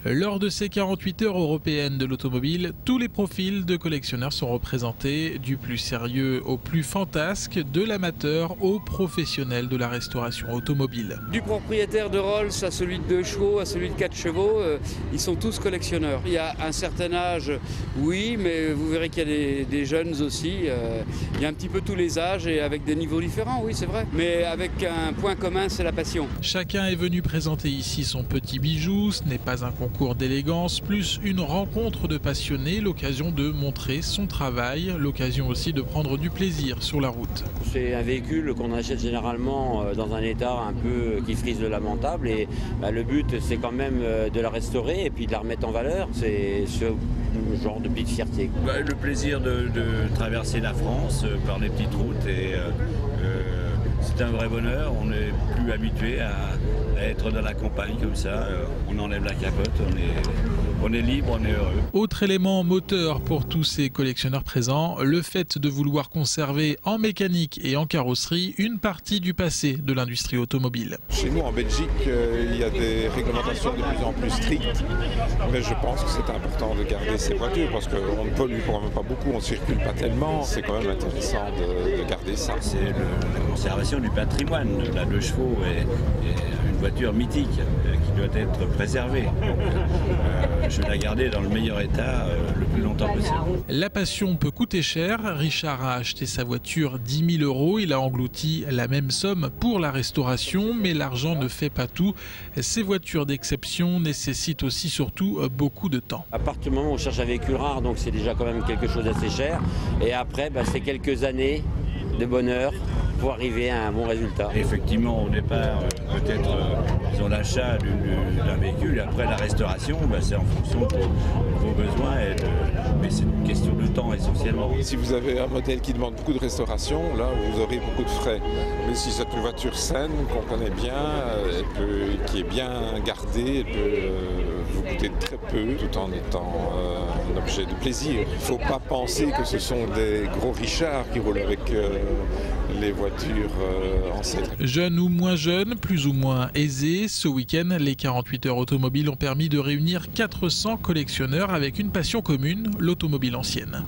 Lors de ces 48 heures européennes de l'automobile, tous les profils de collectionneurs sont représentés, du plus sérieux au plus fantasque, de l'amateur au professionnel de la restauration automobile. Du propriétaire de Rolls à celui de 2 chevaux, à celui de 4 chevaux, ils sont tous collectionneurs. Il y a un certain âge, oui, mais vous verrez qu'il y a des jeunes aussi. Il y a un petit peu tous les âges et avec des niveaux différents, oui c'est vrai. Mais avec un point commun, c'est la passion. Chacun est venu présenter ici son petit bijou, ce n'est pas un concours d'élégance, plus une rencontre de passionnés, l'occasion de montrer son travail, l'occasion aussi de prendre du plaisir sur la route. C'est un véhicule qu'on achète généralement dans un état un peu qui frise le lamentable et le but c'est quand même de la restaurer et puis de la remettre en valeur. C'est ce genre de petite fierté. Le plaisir de traverser la France par les petites routes et c'est un vrai bonheur. On n'est plus habitué à être dans la campagne comme ça. On enlève la capote, on est libre, on est heureux. Autre élément moteur pour tous ces collectionneurs présents, le fait de vouloir conserver en mécanique et en carrosserie une partie du passé de l'industrie automobile. Chez nous en Belgique, il y a des réglementations de plus en plus strictes, mais je pense que c'est important de garder ces voitures parce qu'on ne pollue quand même pas beaucoup, on ne circule pas tellement. C'est quand même intéressant de garder ça. C'est la conservation du patrimoine. La 2 chevaux est une voiture mythique qui doit être préservée. Je vais la garder dans le meilleur état le plus longtemps possible. La passion peut coûter cher. Richard a acheté sa voiture 10 000 €. Il a englouti la même somme pour la restauration, mais l'argent ne fait pas tout. Ces voitures d'exception nécessitent aussi surtout beaucoup de temps. À partir du moment où on cherche un véhicule rare, donc c'est déjà quand même quelque chose d'assez cher. Et après, c'est quelques années de bonheur pour arriver à un bon résultat. Effectivement, au départ, peut-être l'achat d'un véhicule, et après la restauration, c'est en fonction de vos besoins, mais c'est une question de temps essentiellement. Si vous avez un modèle qui demande beaucoup de restauration, là vous aurez beaucoup de frais. Mais si c'est une voiture saine, qu'on connaît bien, qui est bien gardée, elle peut vous coûter très peu tout en étant un objet de plaisir. Il ne faut pas penser que ce sont des gros richards qui roulent avec les voitures ancêtres. Jeunes ou moins jeunes, plus ou moins aisés, ce week-end, les 48 heures automobiles ont permis de réunir 400 collectionneurs avec une passion commune, l'automobile ancienne.